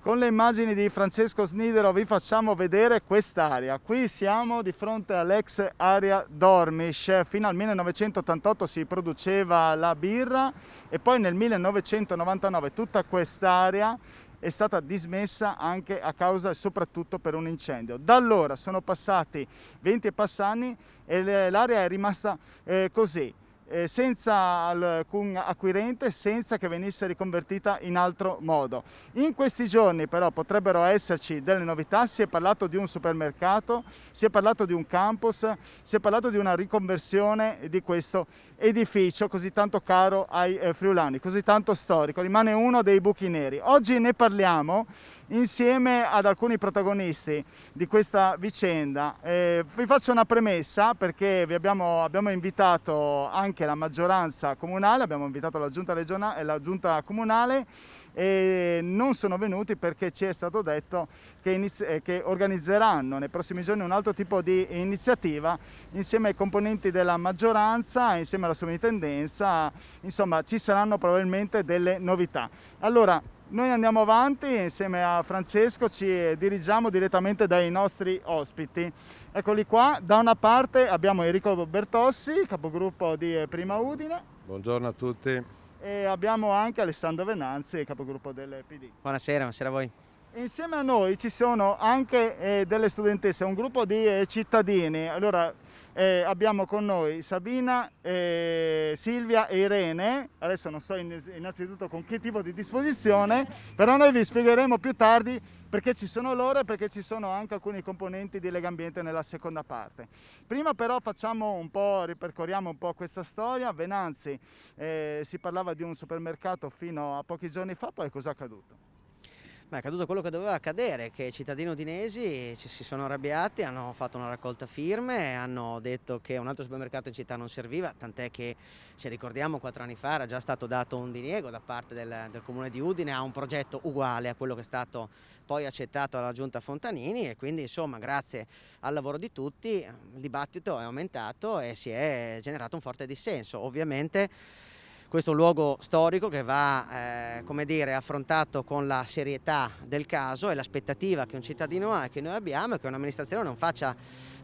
Con le immagini di Francesco Snidero vi facciamo vedere quest'area. Qui siamo di fronte all'ex area Dormish. Fino al 1988 si produceva la birra e poi nel 1999 tutta quest'area è stata dismessa anche a causa e soprattutto per un incendio. Da allora sono passati 20 e passanni e l'area è rimasta così. Senza alcun acquirente, senza che venisse riconvertita in altro modo. In questi giorni però potrebbero esserci delle novità. Si è parlato di un supermercato, si è parlato di un campus, si è parlato di una riconversione di questo edificio così tanto caro ai friulani, così tanto storico. Rimane uno dei buchi neri. Oggi ne parliamo insieme ad alcuni protagonisti di questa vicenda. Vi faccio una premessa perché abbiamo invitato anche la maggioranza comunale, abbiamo invitato la giunta regionale e la giunta comunale e non sono venuti perché ci è stato detto che organizzeranno nei prossimi giorni un altro tipo di iniziativa insieme ai componenti della maggioranza, insieme alla sovrintendenza. Insomma, ci saranno probabilmente delle novità. Allora, noi andiamo avanti insieme a Francesco, ci dirigiamo direttamente dai nostri ospiti. Eccoli qua, da una parte abbiamo Enrico Bertossi, capogruppo di Prima Udine. Buongiorno a tutti. E abbiamo anche Alessandro Venanzi, capogruppo del PD. Buonasera, buonasera a voi. Insieme a noi ci sono anche delle studentesse, un gruppo di cittadini. Allora, abbiamo con noi Sabina, Silvia e Irene. Adesso non so innanzitutto con che tipo di disposizione, però noi vi spiegheremo più tardi perché ci sono loro e perché ci sono anche alcuni componenti di Legambiente nella seconda parte. Prima però ripercorriamo un po' questa storia. Venanzi, si parlava di un supermercato fino a pochi giorni fa, poi cosa è accaduto? È accaduto quello che doveva accadere, che i cittadini udinesi si sono arrabbiati, hanno fatto una raccolta firme, hanno detto che un altro supermercato in città non serviva, tant'è che, se ricordiamo, 4 anni fa era già stato dato un diniego da parte del comune di Udine a un progetto uguale a quello che è stato poi accettato dalla giunta Fontanini, e quindi insomma grazie al lavoro di tutti il dibattito è aumentato e si è generato un forte dissenso. Ovviamente questo è un luogo storico che va come dire, affrontato con la serietà del caso, e l'aspettativa che un cittadino ha e che noi abbiamo è che un'amministrazione non faccia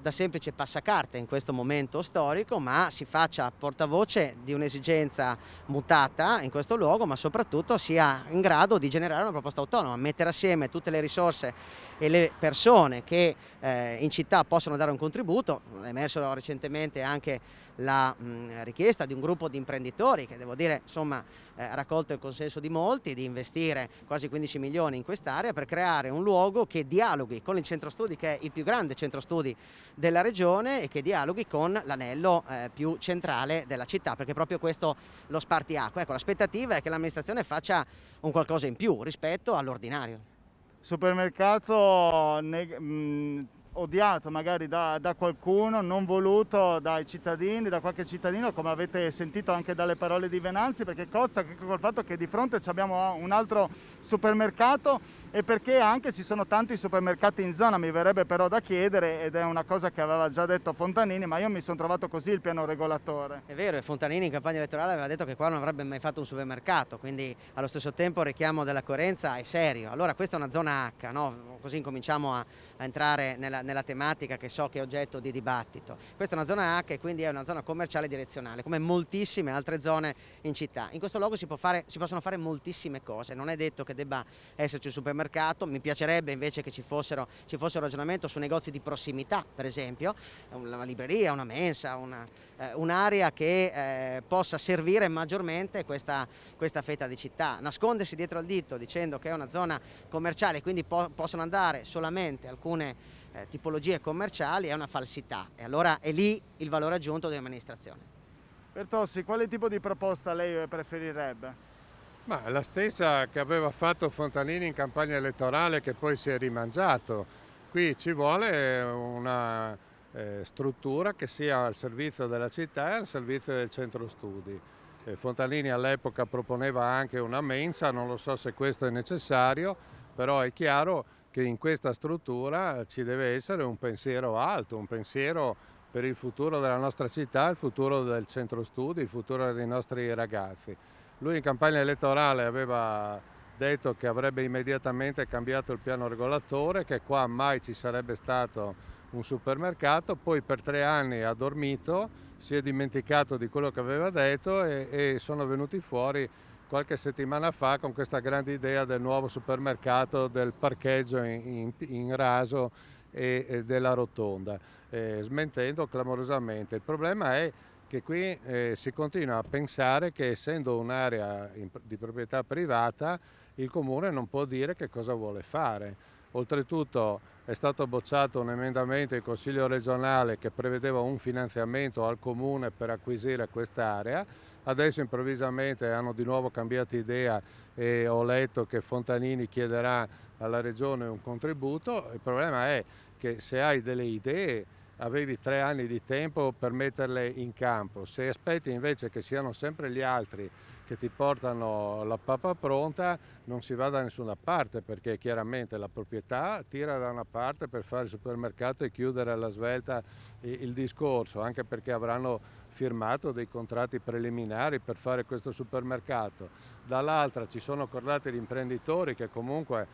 da semplice passacarte in questo momento storico, ma si faccia portavoce di un'esigenza mutata in questo luogo, ma soprattutto sia in grado di generare una proposta autonoma, mettere assieme tutte le risorse e le persone che in città possono dare un contributo. È emerso recentemente anche la richiesta di un gruppo di imprenditori che, devo dire, insomma, ha raccolto il consenso di molti, di investire quasi 15 milioni in quest'area per creare un luogo che dialoghi con il centro studi, che è il più grande centro studi della regione, e che dialoghi con l'anello più centrale della città, perché è proprio questo lo spartiacque. Ecco, l'aspettativa è che l'amministrazione faccia un qualcosa in più rispetto all'ordinario. Supermercato odiato magari da qualcuno, non voluto dai cittadini, da qualche cittadino, come avete sentito anche dalle parole di Venanzi, perché cozza anche col fatto che di fronte abbiamo un altro supermercato e perché anche ci sono tanti supermercati in zona. Mi verrebbe però da chiedere, ed è una cosa che aveva già detto Fontanini, ma io mi sono trovato così il piano regolatore. È vero, e Fontanini in campagna elettorale aveva detto che qua non avrebbe mai fatto un supermercato, quindi allo stesso tempo il richiamo della coerenza è serio. Allora questa è una zona H, no? Così incominciamo a entrare nella tematica che so che è oggetto di dibattito. Questa è una zona H e quindi è una zona commerciale direzionale, come moltissime altre zone in città. In questo luogo si possono fare moltissime cose, non è detto che debba esserci un supermercato. Mi piacerebbe invece che ci fosse un ragionamento su negozi di prossimità, per esempio, una libreria, una mensa, un'area che possa servire maggiormente questa fetta di città. Nascondersi dietro al dito dicendo che è una zona commerciale, quindi possono andare solamente alcune tipologie commerciali, è una falsità, e allora è lì il valore aggiunto dell'amministrazione. Bertossi, quale tipo di proposta lei preferirebbe? Ma la stessa che aveva fatto Fontanini in campagna elettorale, che poi si è rimangiato. Qui ci vuole una struttura che sia al servizio della città e al servizio del centro studi. Fontanini all'epoca proponeva anche una mensa, non lo so se questo è necessario, però è chiaro che in questa struttura ci deve essere un pensiero alto, un pensiero per il futuro della nostra città, il futuro del centro studi, il futuro dei nostri ragazzi. Lui in campagna elettorale aveva detto che avrebbe immediatamente cambiato il piano regolatore, che qua mai ci sarebbe stato un supermercato, poi per 3 anni ha dormito, si è dimenticato di quello che aveva detto e sono venuti fuori qualche settimana fa con questa grande idea del nuovo supermercato, del parcheggio in raso e della rotonda, smentendo clamorosamente. Il problema è che qui si continua a pensare che, essendo un'area di proprietà privata, il comune non può dire che cosa vuole fare. Oltretutto è stato bocciato un emendamento in Consiglio regionale che prevedeva un finanziamento al comune per acquisire quest'area. Adesso improvvisamente hanno di nuovo cambiato idea e ho letto che Fontanini chiederà alla regione un contributo. Il problema è che se hai delle idee avevi 3 anni di tempo per metterle in campo. Se aspetti invece che siano sempre gli altri che ti portano la pappa pronta, non si va da nessuna parte, perché chiaramente la proprietà tira da una parte per fare il supermercato e chiudere alla svelta il discorso, anche perché avranno firmato dei contratti preliminari per fare questo supermercato. Dall'altra ci sono cordate di imprenditori che comunque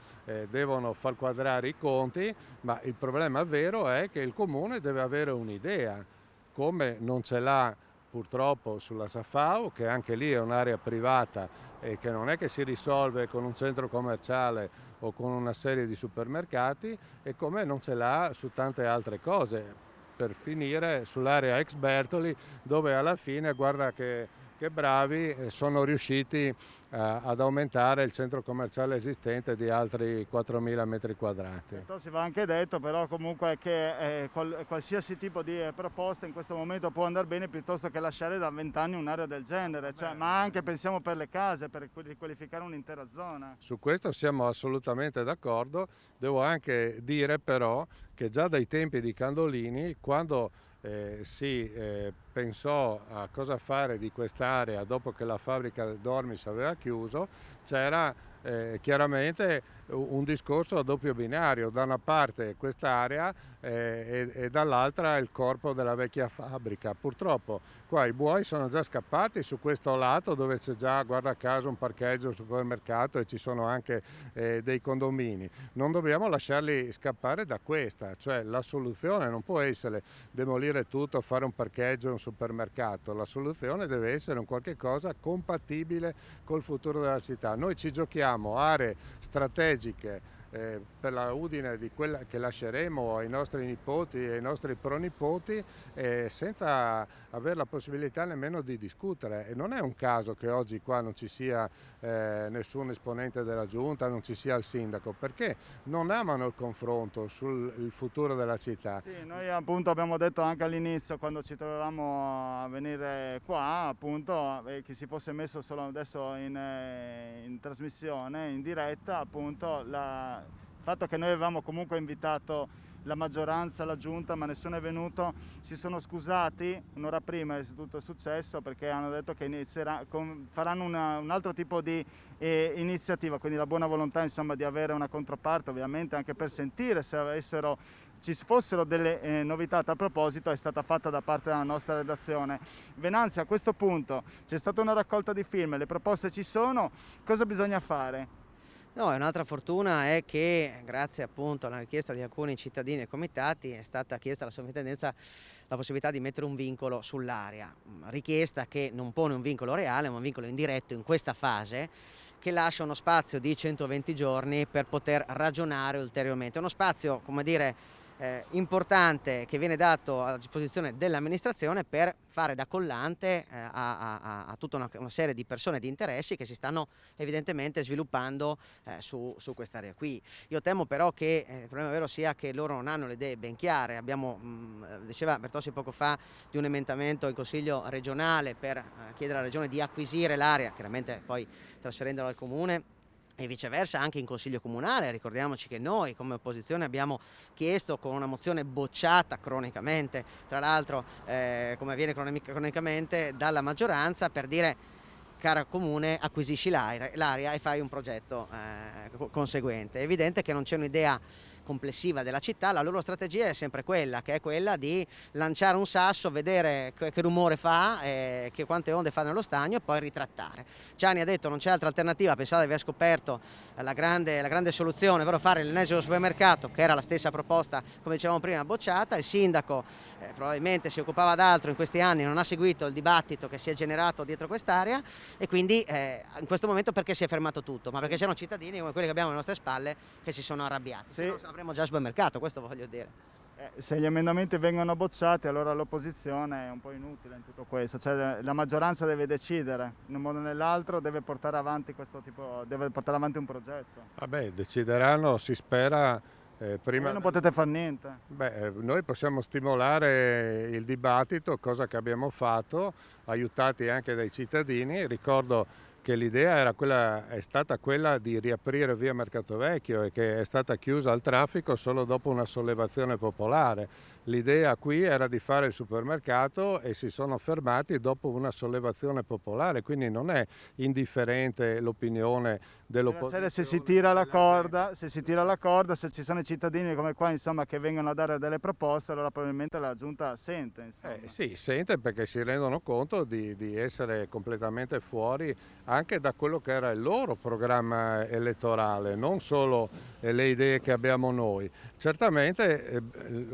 devono far quadrare i conti, ma il problema vero è che il comune deve avere un'idea, come non ce l'ha purtroppo sulla Safao, che anche lì è un'area privata e che non è che si risolve con un centro commerciale o con una serie di supermercati, e come non ce l'ha su tante altre cose, per finire sull'area ex Bertoli, dove alla fine, guarda che bravi, sono riusciti ad aumentare il centro commerciale esistente di altri 4.000 metri quadrati. Si va anche detto però comunque che qualsiasi tipo di proposta in questo momento può andare bene, piuttosto che lasciare da 20 anni un'area del genere, ma anche pensiamo per le case, per riqualificare un'intera zona. Su questo siamo assolutamente d'accordo. Devo anche dire però che già dai tempi di Candolini, quando si pensò a cosa fare di quest'area dopo che la fabbrica Dormis aveva chiuso, c'era chiaramente un discorso a doppio binario: da una parte quest'area e dall'altra il corpo della vecchia fabbrica. Purtroppo qua i buoi sono già scappati su questo lato, dove c'è già, guarda caso, un parcheggio, un supermercato, e ci sono anche dei condomini. Non dobbiamo lasciarli scappare da questa, cioè la soluzione non può essere demolire tutto, fare un parcheggio, un supermercato. La soluzione deve essere un qualche cosa compatibile col futuro della città. Noi ci giochiamo aree strategiche per la Udine, di quella che lasceremo ai nostri nipoti e ai nostri pronipoti, senza avere la possibilità nemmeno di discutere. E non è un caso che oggi qua non ci sia nessun esponente della giunta, non ci sia il sindaco, perché non amano il confronto sul futuro della città. Sì, noi appunto abbiamo detto anche all'inizio, quando ci trovavamo a venire qua, appunto, che si fosse messo solo adesso in trasmissione, in diretta, appunto, il fatto che noi avevamo comunque invitato la maggioranza, la giunta, ma nessuno è venuto. Si sono scusati un'ora prima che tutto è successo, perché hanno detto che faranno un altro tipo di iniziativa, quindi la buona volontà, insomma, di avere una controparte, ovviamente anche per sentire se ci fossero delle novità a tal proposito, è stata fatta da parte della nostra redazione. Venanzi, a questo punto c'è stata una raccolta di firme, le proposte ci sono, cosa bisogna fare? No, e un'altra fortuna è che, grazie appunto alla richiesta di alcuni cittadini e comitati, è stata chiesta alla sovrintendenza la possibilità di mettere un vincolo sull'area, richiesta che non pone un vincolo reale ma un vincolo indiretto in questa fase, che lascia uno spazio di 120 giorni per poter ragionare ulteriormente. Uno spazio, come dire, importante, che viene dato a disposizione dell'amministrazione per fare da collante a tutta una serie di persone e di interessi che si stanno evidentemente sviluppando su quest'area qui. Io temo però che il problema vero sia che loro non hanno le idee ben chiare. Diceva Bertossi poco fa di un emendamento in Consiglio regionale per chiedere alla Regione di acquisire l'area, chiaramente poi trasferendola al Comune, e viceversa anche in Consiglio Comunale. Ricordiamoci che noi come opposizione abbiamo chiesto, con una mozione bocciata cronicamente, tra l'altro come avviene cronicamente dalla maggioranza, per dire: cara Comune, acquisisci l'area e fai un progetto conseguente. È evidente che non c'è un'idea complessiva della città, la loro strategia è sempre quella, che è quella di lanciare un sasso, vedere che rumore fa, che quante onde fa nello stagno e poi ritrattare. Gianni ha detto non c'è altra alternativa, pensate di aver scoperto la grande soluzione, ovvero fare l'ennesimo supermercato, che era la stessa proposta, come dicevamo prima, bocciata. Il sindaco probabilmente si occupava d'altro in questi anni, non ha seguito il dibattito che si è generato dietro quest'area e quindi in questo momento perché si è fermato tutto? Ma perché c'erano cittadini come quelli che abbiamo alle nostre spalle che si sono arrabbiati, se no avremmo già supermercato, questo voglio dire. Se gli emendamenti vengono bocciati, allora l'opposizione è un po' inutile in tutto questo, cioè la maggioranza deve decidere, in un modo o nell'altro deve portare avanti deve portare avanti un progetto. Vabbè, decideranno, si spera. Prima Voi non potete fare niente. Noi possiamo stimolare il dibattito, cosa che abbiamo fatto, aiutati anche dai cittadini. Ricordo che l'idea è stata quella di riaprire via Mercato Vecchio e che è stata chiusa al traffico solo dopo una sollevazione popolare. L'idea qui era di fare il supermercato e si sono fermati dopo una sollevazione popolare, quindi non è indifferente l'opinione dell'opposizione. Se si tira la corda, se ci sono i cittadini come qua insomma, che vengono a dare delle proposte, allora probabilmente la giunta sente. Sì, sente perché si rendono conto di essere completamente fuori anche da quello che era il loro programma elettorale, non solo le idee che abbiamo noi. Certamente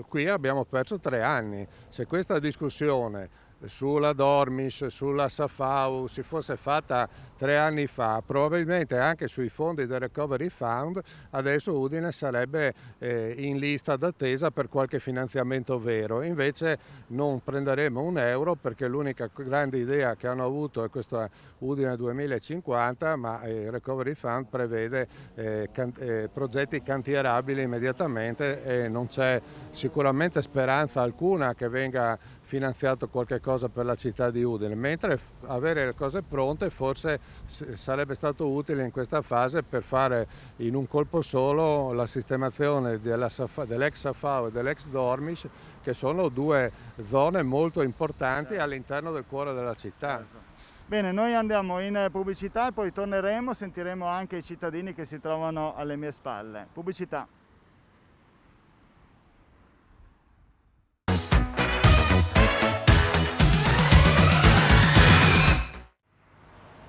qui abbiamo perso 3 anni. Se questa discussione sulla Dormish, sulla Safau si fosse fatta 3 anni fa, probabilmente anche sui fondi del Recovery Fund, adesso Udine sarebbe in lista d'attesa per qualche finanziamento vero. Invece non prenderemo un euro perché l'unica grande idea che hanno avuto è questa Udine 2050, ma il Recovery Fund prevede progetti cantierabili immediatamente e non c'è sicuramente speranza alcuna che venga finanziato qualche cosa per la città di Udine, mentre avere le cose pronte forse sarebbe stato utile in questa fase per fare in un colpo solo la sistemazione dell'ex Safao e dell'ex Dormish, che sono 2 zone molto importanti all'interno del cuore della città. Bene, noi andiamo in pubblicità e poi torneremo, sentiremo anche i cittadini che si trovano alle mie spalle. Pubblicità.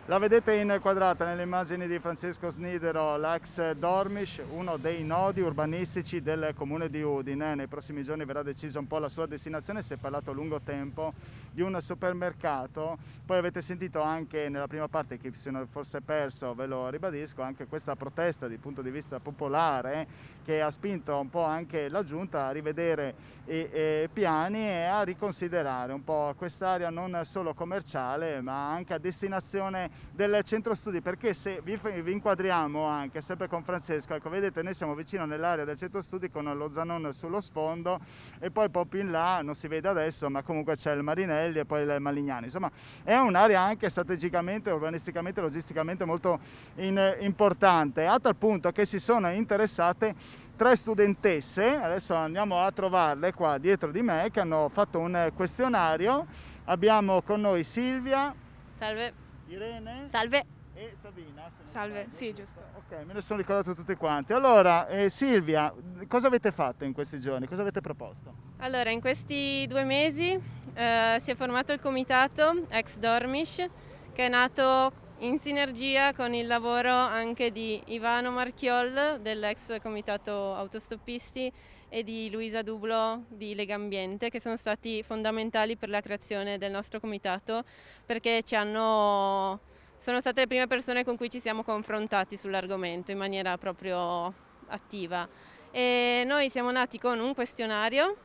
La vedete inquadrata nelle immagini di Francesco Snidero, l'ex Dormish, uno dei nodi urbanistici del comune di Udine. Nei prossimi giorni verrà decisa un po' la sua destinazione, si è parlato a lungo tempo di un supermercato. Poi avete sentito anche nella prima parte, chi si è forse perso, ve lo ribadisco, anche questa protesta di punto di vista popolare che ha spinto un po' anche la giunta a rivedere i piani e a riconsiderare un po' quest'area non solo commerciale ma anche a destinazione del centro studi, perché se vi inquadriamo anche sempre con Francesco, ecco, vedete, noi siamo vicino nell'area del centro studi con lo Zanon sullo sfondo e poi proprio in là, non si vede adesso, ma comunque c'è il Marinelli e poi il Malignani. Insomma, è un'area anche strategicamente, urbanisticamente, logisticamente molto importante, a tal punto che si sono interessate 3 studentesse, adesso andiamo a trovarle qua dietro di me, che hanno fatto un questionario. Abbiamo con noi Silvia. Salve. Irene. Salve. E Sabina. Salve, sì, giusto. Ok, me ne sono ricordato tutti quanti. Allora, Silvia, cosa avete fatto in questi giorni? Cosa avete proposto? Allora, in questi 2 mesi si è formato il comitato ex Dormish, che è nato in sinergia con il lavoro anche di Ivano Marchiol dell'ex comitato autostoppisti e di Luisa Dublo di Legambiente, che sono stati fondamentali per la creazione del nostro comitato, perché sono state le prime persone con cui ci siamo confrontati sull'argomento in maniera proprio attiva. E noi siamo nati con un questionario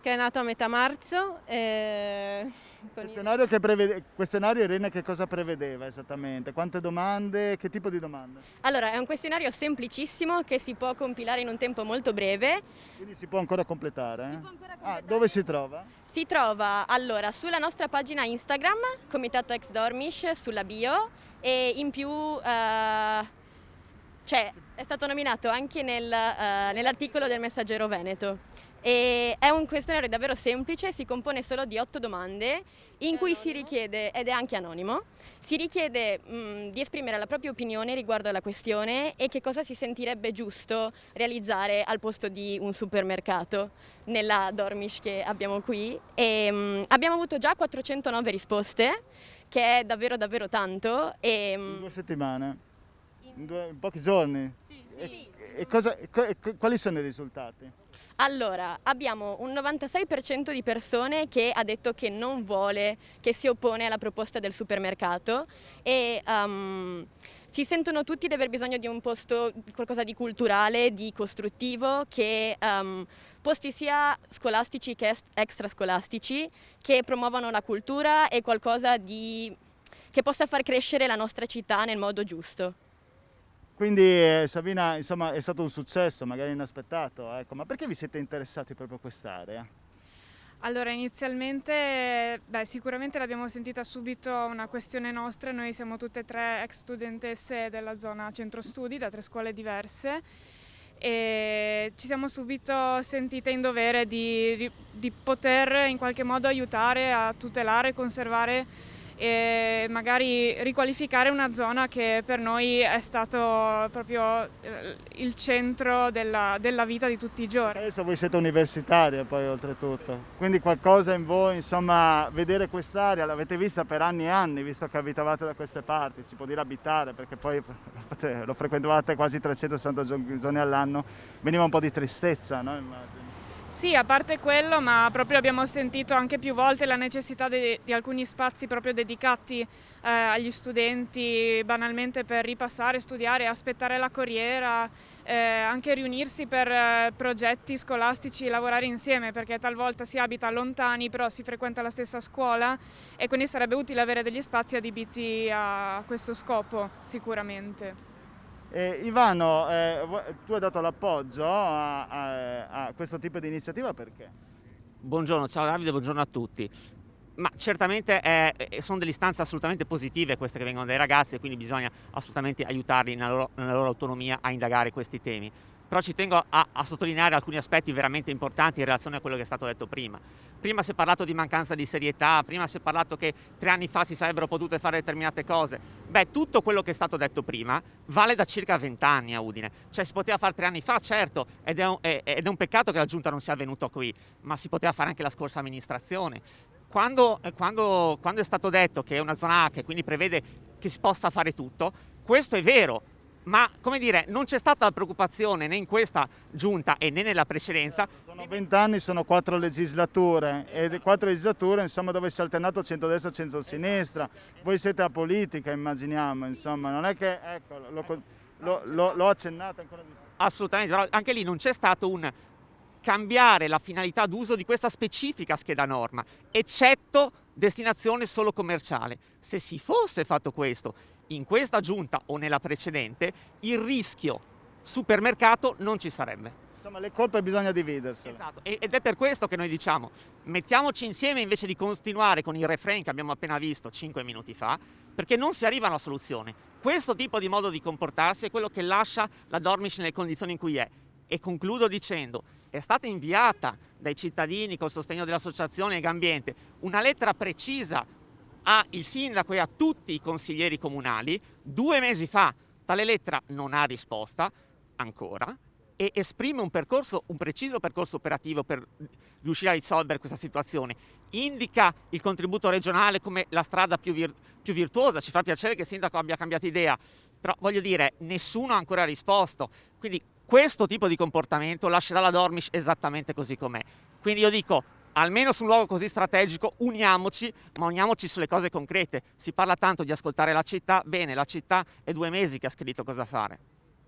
che è nato a metà marzo. Questionario, Irene, che cosa prevedeva esattamente? Quante domande? Che tipo di domande? Allora, è un questionario semplicissimo che si può compilare in un tempo molto breve. Quindi si può ancora completare? Si può ancora completare. Dove si trova? Si trova allora sulla nostra pagina Instagram, Comitato Ex Dormish, sulla bio, e in più è stato nominato anche nell'articolo del Messaggero Veneto. E è un questionario davvero semplice, si compone solo di 8 domande in cui si richiede, ed è anche anonimo, si richiede di esprimere la propria opinione riguardo alla questione e che cosa si sentirebbe giusto realizzare al posto di un supermercato nella Dormish che abbiamo qui. E, abbiamo avuto già 409 risposte, che è davvero davvero tanto. In 2 settimane? In pochi giorni? Sì. Quali sono i risultati? Allora, abbiamo un 96% di persone che ha detto che non vuole, che si oppone alla proposta del supermercato e si sentono tutti di aver bisogno di un posto, qualcosa di culturale, di costruttivo, che posti sia scolastici che extrascolastici, che promuovano la cultura e qualcosa che possa far crescere la nostra città nel modo giusto. Quindi Sabina, insomma, è stato un successo, magari inaspettato, ecco. Ma perché vi siete interessati proprio a quest'area? Allora, inizialmente, sicuramente l'abbiamo sentita subito una questione nostra. Noi siamo tutte e 3 ex studentesse della zona centro studi, da 3 scuole diverse, e ci siamo subito sentite in dovere di poter in qualche modo aiutare a tutelare, conservare e magari riqualificare una zona che per noi è stato proprio il centro della vita di tutti i giorni. Adesso voi siete universitarie poi oltretutto, quindi qualcosa in voi, insomma, vedere quest'area, l'avete vista per anni e anni, visto che abitavate da queste parti, si può dire abitare perché poi lo frequentavate quasi 360 giorni all'anno, veniva un po' di tristezza, no? Immagino. Sì, a parte quello, ma proprio abbiamo sentito anche più volte la necessità di alcuni spazi proprio dedicati agli studenti, banalmente per ripassare, studiare, aspettare la corriera, anche riunirsi per progetti scolastici, lavorare insieme, perché talvolta si abita lontani, però si frequenta la stessa scuola e quindi sarebbe utile avere degli spazi adibiti a questo scopo, sicuramente. Ivano, tu hai dato l'appoggio a questo tipo di iniziativa perché? Buongiorno, ciao Davide, buongiorno a tutti. Ma certamente sono delle istanze assolutamente positive queste che vengono dai ragazzi e quindi bisogna assolutamente aiutarli nella loro autonomia a indagare questi temi. Però ci tengo a sottolineare alcuni aspetti veramente importanti in relazione a quello che è stato detto prima. Prima si è parlato di mancanza di serietà, prima si è parlato che 3 anni fa si sarebbero potute fare determinate cose. Beh, tutto quello che è stato detto prima vale da circa 20 anni a Udine. Cioè si poteva fare 3 anni fa, certo, ed è un peccato che la Giunta non sia venuta qui, ma si poteva fare anche la scorsa amministrazione. Quando è stato detto che è una zona A che quindi prevede che si possa fare tutto, questo è vero. Ma, come dire, non c'è stata la preoccupazione né in questa giunta e né nella precedenza. Sono 20 anni, sono 4 legislature e 4 legislature, insomma, dove si è alternato centrodestra e centrosinistra. Voi siete a politica, immaginiamo, insomma, non è che, ecco, l'ho accennato ancora di più. Assolutamente, però anche lì non c'è stato un cambiare la finalità d'uso di questa specifica scheda norma, eccetto destinazione solo commerciale. Se si fosse fatto questo in questa giunta o nella precedente, il rischio supermercato non ci sarebbe. Insomma, le colpe bisogna dividersele. Esatto, ed è per questo che noi diciamo, mettiamoci insieme invece di continuare con il refrain che abbiamo appena visto 5 minuti fa, perché non si arriva a una soluzione. Questo tipo di modo di comportarsi è quello che lascia la Dormish nelle condizioni in cui è. E concludo dicendo, è stata inviata dai cittadini col sostegno dell'associazione Legambiente una lettera precisa al sindaco e a tutti i consiglieri comunali 2 mesi fa. Tale lettera non ha risposta ancora e esprime un preciso percorso operativo per riuscire a risolvere questa situazione. Indica il contributo regionale come la strada più virtuosa. Ci fa piacere che il sindaco abbia cambiato idea, però voglio dire, nessuno ha ancora risposto. Quindi questo tipo di comportamento lascerà la Dormish esattamente così com'è. Quindi io dico, almeno su un luogo così strategico uniamoci, ma uniamoci sulle cose concrete. Si parla tanto di ascoltare la città, bene, la città è 2 mesi che ha scritto cosa fare.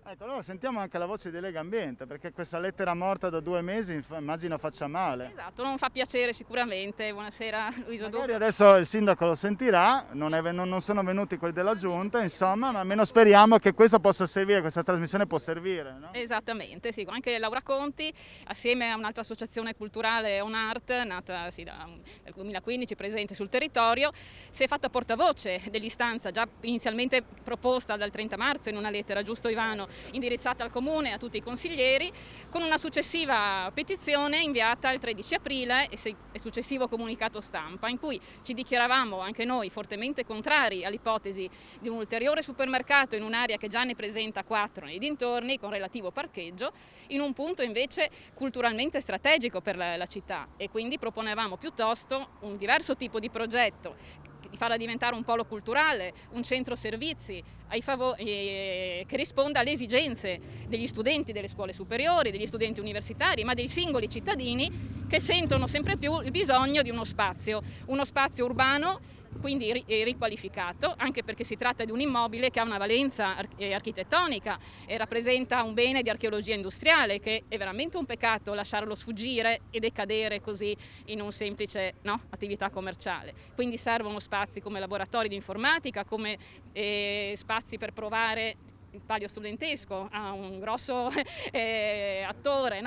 Ecco, allora sentiamo anche la voce di Legambiente, perché questa lettera morta da 2 mesi immagino faccia male. Esatto, non fa piacere sicuramente. Buonasera Luisa Duca. Magari adesso il sindaco lo sentirà, non sono venuti quelli della giunta, insomma, ma almeno speriamo che questo possa servire, questa trasmissione può servire, no? Esattamente, sì, anche Laura Conti, assieme a un'altra associazione culturale, OnArt, nata dal 2015, presente sul territorio, si è fatta portavoce dell'istanza già inizialmente proposta dal 30 marzo in una lettera, giusto Ivano, indirizzata al Comune e a tutti i consiglieri, con una successiva petizione inviata il 13 aprile e successivo comunicato stampa, in cui ci dichiaravamo anche noi fortemente contrari all'ipotesi di un ulteriore supermercato in un'area che già ne presenta 4 nei dintorni, con relativo parcheggio, in un punto invece culturalmente strategico per la città, e quindi proponevamo piuttosto un diverso tipo di progetto, di farla diventare un polo culturale, un centro servizi che risponda alle esigenze degli studenti delle scuole superiori, degli studenti universitari, ma dei singoli cittadini che sentono sempre più il bisogno di uno spazio urbano, quindi riqualificato, anche perché si tratta di un immobile che ha una valenza architettonica e rappresenta un bene di archeologia industriale, che è veramente un peccato lasciarlo sfuggire e decadere così in un semplice attività commerciale. Quindi servono spazi come laboratori di informatica, come spazi per provare. Il Palio Studentesco ha un grosso attore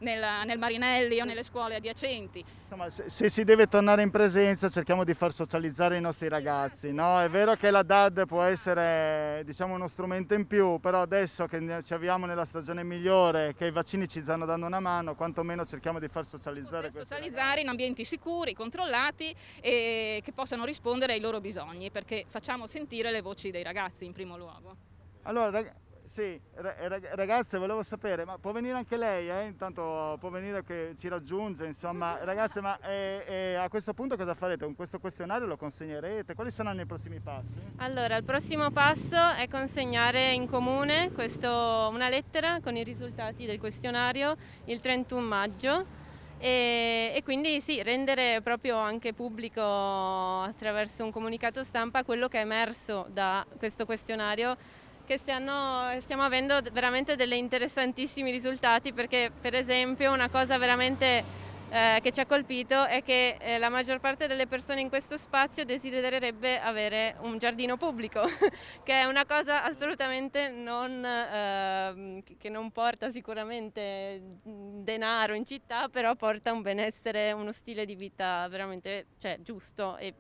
nel Marinelli o nelle scuole adiacenti. Insomma, se si deve tornare in presenza cerchiamo di far socializzare i nostri ragazzi, no? È vero che la DAD può essere, diciamo, uno strumento in più, però adesso che ci avviamo nella stagione migliore, che i vaccini ci stanno dando una mano, quantomeno cerchiamo di far socializzare questi ragazzi in ambienti sicuri, controllati e che possano rispondere ai loro bisogni, perché facciamo sentire le voci dei ragazzi in primo luogo. Allora, ragazze, volevo sapere, ma può venire anche lei? Intanto può venire che ci raggiunge, insomma. Ragazze, ma a questo punto cosa farete? Con questo questionario lo consegnerete? Quali saranno i prossimi passi? Allora, il prossimo passo è consegnare in comune una lettera con i risultati del questionario il 31 maggio. E quindi sì, rendere proprio anche pubblico attraverso un comunicato stampa quello che è emerso da questo questionario, che stiamo avendo veramente degli interessantissimi risultati, perché per esempio una cosa veramente che ci ha colpito è che la maggior parte delle persone in questo spazio desidererebbe avere un giardino pubblico, che è una cosa assolutamente che non porta sicuramente denaro in città, però porta un benessere, uno stile di vita veramente giusto e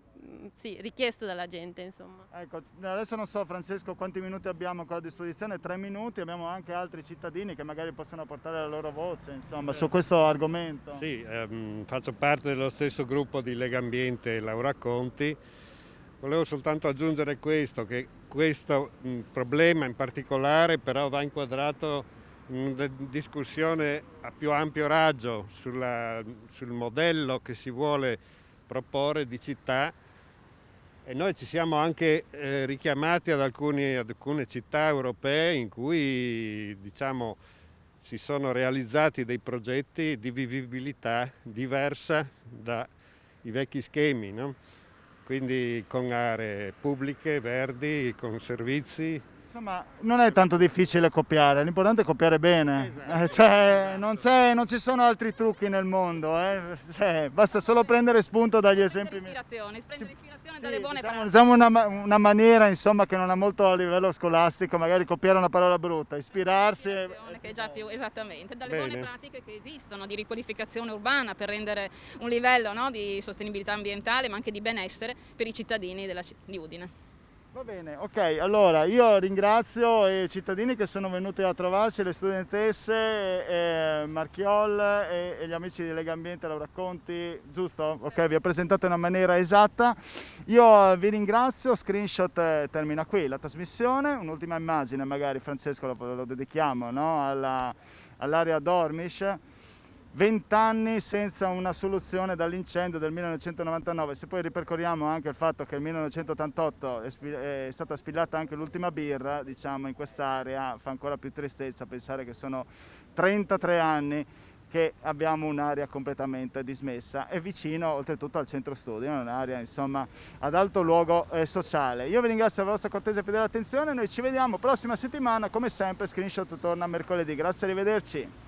sì, richiesto dalla gente, insomma. Ecco, adesso non so, Francesco, quanti minuti abbiamo ancora a disposizione? 3 minuti, abbiamo anche altri cittadini che magari possono portare la loro voce, insomma, su questo argomento. Sì, faccio parte dello stesso gruppo di Legambiente Laura Conti. Volevo soltanto aggiungere che questo problema in particolare però va inquadrato in una discussione a più ampio raggio sul modello che si vuole proporre di città. E noi ci siamo anche richiamati ad alcune città europee in cui, diciamo, si sono realizzati dei progetti di vivibilità diversa dai vecchi schemi, no? Quindi con aree pubbliche, verdi, con servizi. Insomma, non è tanto difficile copiare, l'importante è copiare bene. Esatto. Non ci sono altri trucchi nel mondo, basta solo prendere spunto dagli esempi. Prendere ispirazione dalle buone pratiche. Usiamo una maniera, insomma, che non ha molto a livello scolastico, magari copiare una parola brutta, ispirarsi. Che è già più esattamente, dalle buone pratiche che esistono di riqualificazione urbana per rendere un livello di sostenibilità ambientale, ma anche di benessere per i cittadini di Udine. Va bene, ok, allora io ringrazio i cittadini che sono venuti a trovarci, le studentesse, Marchiol e gli amici di Legambiente Laura Conti, giusto? Ok, vi ho presentato in una maniera esatta. Io vi ringrazio, screenshot termina qui la trasmissione, un'ultima immagine magari Francesco lo dedichiamo, no? all'area Dormish. 20 anni senza una soluzione dall'incendio del 1999, se poi ripercorriamo anche il fatto che nel 1988 è stata spillata anche l'ultima birra, diciamo, in quest'area, fa ancora più tristezza pensare che sono 33 anni che abbiamo un'area completamente dismessa e vicino oltretutto al centro studi, un'area insomma ad alto luogo sociale. Io vi ringrazio per la vostra cortese e fedele attenzione, noi ci vediamo prossima settimana, come sempre Screenshot torna mercoledì, grazie, arrivederci.